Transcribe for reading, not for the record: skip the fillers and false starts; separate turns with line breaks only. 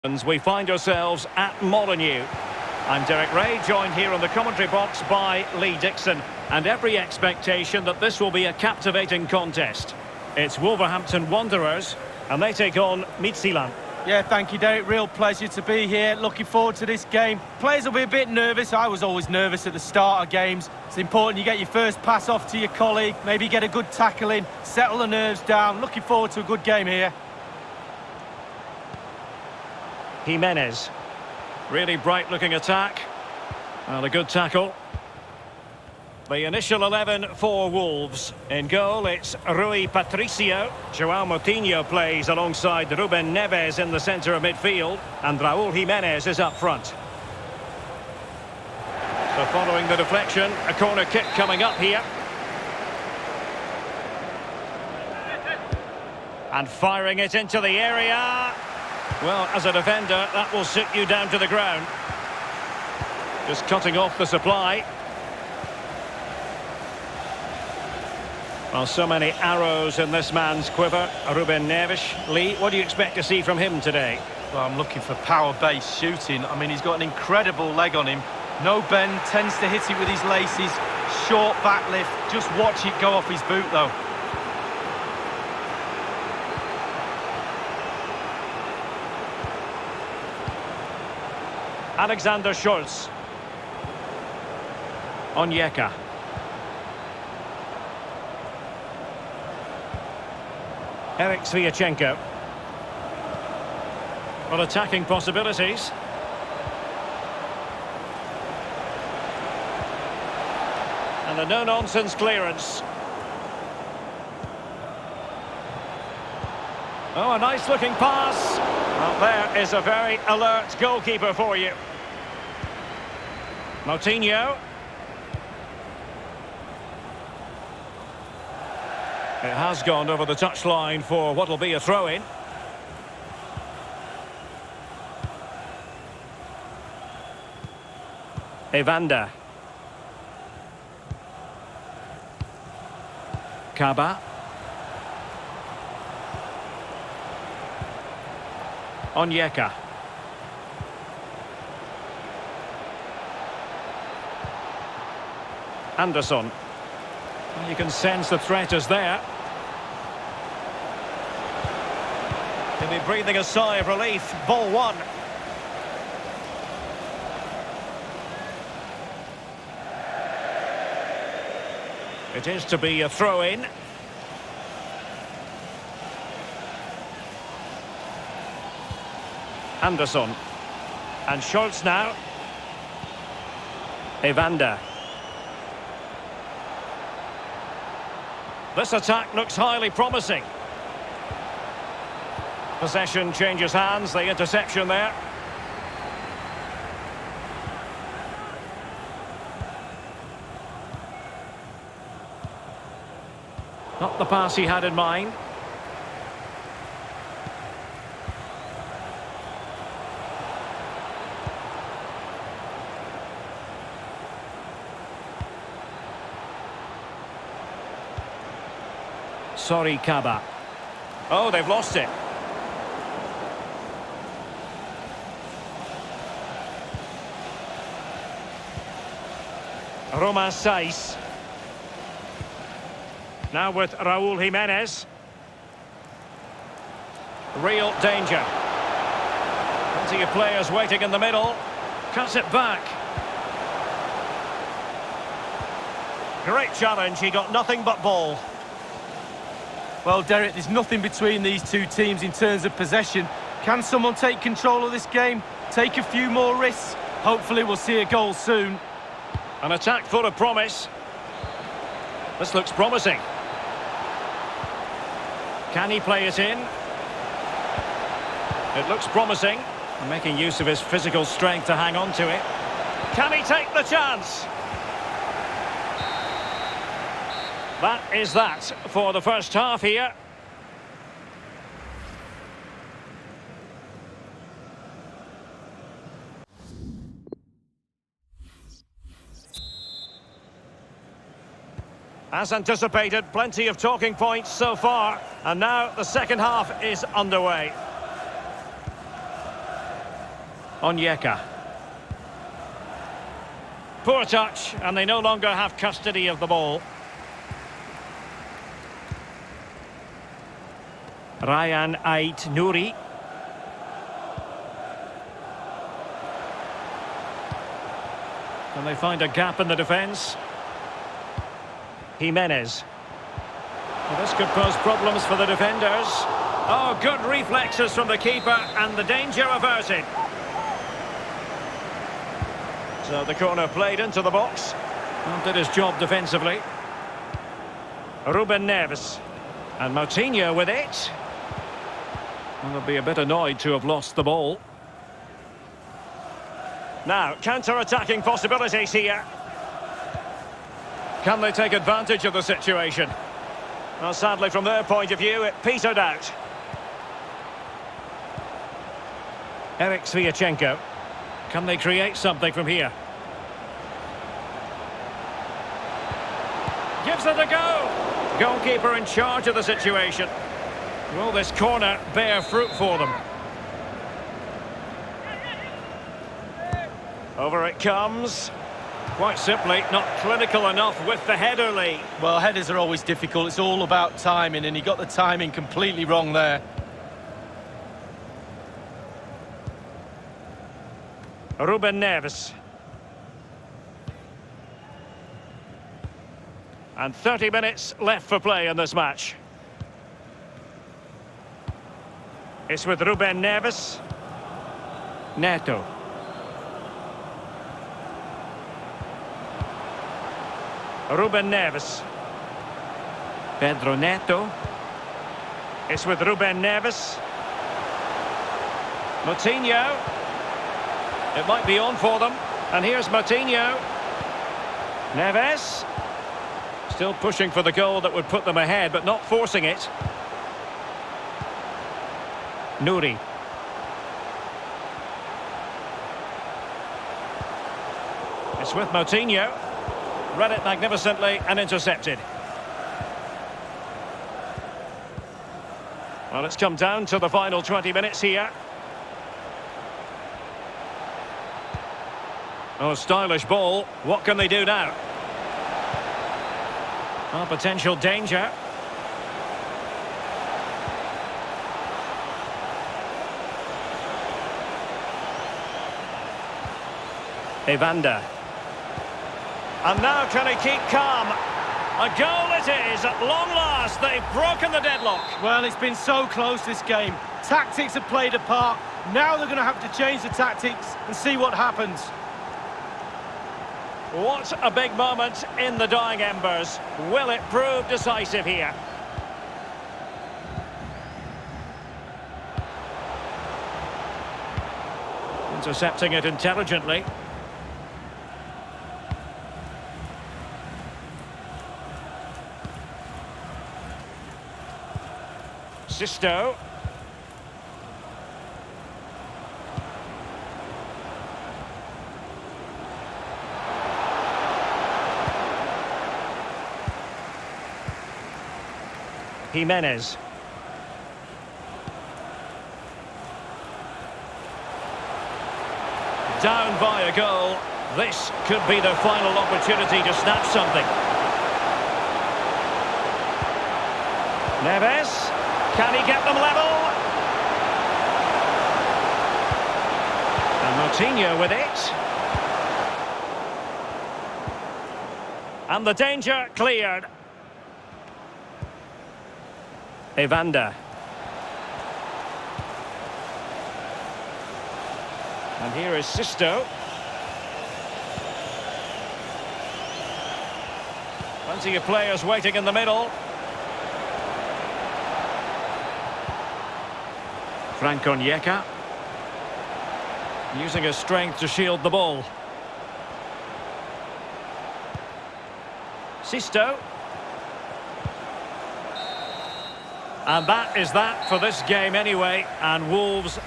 We find ourselves at Molineux. I'm Derek Ray, joined here on the commentary box by Lee Dixon, and every expectation that this will be a captivating contest. It's Wolverhampton Wanderers, and they take on Midtjylland.
Yeah, thank you, Derek. Real pleasure to be here. Looking forward to this game. Players will be a bit nervous. I was always nervous at the start of games. It's important you get your first pass off to your colleague, maybe get a good tackle in, settle the nerves down. Looking forward to a good game here.
Jimenez. Really bright-looking attack. And a good tackle. The initial 11 for Wolves. In goal, it's Rui Patricio. João Moutinho plays alongside Ruben Neves in the centre of midfield. And Raúl Jimenez is up front. So following the deflection, a corner kick coming up here. And firing it into the area. Well, as a defender, that will sit you down to the ground. Just cutting off the supply. Well, so many arrows in this man's quiver. Ruben Neves. Lee, what do you expect to see from him today?
Well, I'm looking for power-based shooting. I mean, he's got an incredible leg on him. No bend, tends to hit it with his laces. Short back lift. Just watch it go off his boot, though.
Alexander Schultz. Onyeka. Eric Sviatchenko. Well, attacking possibilities. And a no-nonsense clearance. Oh, a nice-looking pass. Well, there is a very alert goalkeeper for you. Moutinho. It has gone over the touchline for what will be a throw-in. Evander. Kaba. Onyeka. Anderson. You can sense the threat is there. He'll be breathing a sigh of relief. Ball one. It is to be a throw-in. Anderson. And Schultz now. Evander. This attack looks highly promising. Possession changes hands, the interception there. Not the pass he had in mind. Sorry, Kaba. Oh, they've lost it. Romain Saiz. Now with Raúl Jimenez. Real danger. Plenty of players waiting in the middle. Cuts it back. Great challenge, he got nothing but ball.
Well, Derek, there's nothing between these two teams in terms of possession. Can someone take control of this game? Take a few more risks? Hopefully we'll see a goal soon.
An attack full of promise. This looks promising. Can he play it in? It looks promising. Making use of his physical strength to hang on to it. Can he take the chance? That is that for the first half here. As anticipated, plenty of talking points so far, and now the second half is underway. Onyeka. Poor touch, and they no longer have custody of the ball. Ryan Ait Nouri. Can they find a gap in the defence? Jimenez. Well, this could pose problems for the defenders. Oh, good reflexes from the keeper, and the danger averted. So the corner played into the box. And did his job defensively. Ruben Neves. And Moutinho with it. Well, they'll be a bit annoyed to have lost the ball. Now, counter-attacking possibilities here. Can they take advantage of the situation? Well, sadly, from their point of view, it petered out. Eric Sviatchenko. Can they create something from here? Gives it a go. Goalkeeper in charge of the situation. Will this corner bear fruit for them? Over it comes. Quite simply, not clinical enough with the header, Lee.
Well, headers are always difficult. It's all about timing, and he got the timing completely wrong there.
Ruben Neves. And 30 minutes left for play in this match. It's with Ruben Neves. Neto. Ruben Neves. Pedro Neto. It's with Ruben Neves. Moutinho. It might be on for them. And here's Moutinho. Neves. Still pushing for the goal that would put them ahead, but not forcing it. Nouri. It's with Moutinho. Read it magnificently and intercepted. Well, it's come down to the final 20 minutes here. Oh, stylish ball. What can they do now? Oh, potential danger. Evander. And now can he keep calm? A goal it is at long last. They've broken the deadlock.
Well, it's been so close, this game. Tactics have played a part. Now they're going to have to change the tactics and see what happens.
What a big moment in the dying embers. Will it prove decisive here? Intercepting it intelligently. Sisto. Jimenez. Down by a goal. This could be their final opportunity to snatch something. Neves. Can he get them level? And Moutinho with it. And the danger cleared. Evander. And here is Sisto. Plenty of players waiting in the middle. Frank Onyeka. Using his strength to shield the ball. Sisto. And that is that for this game anyway, and Wolves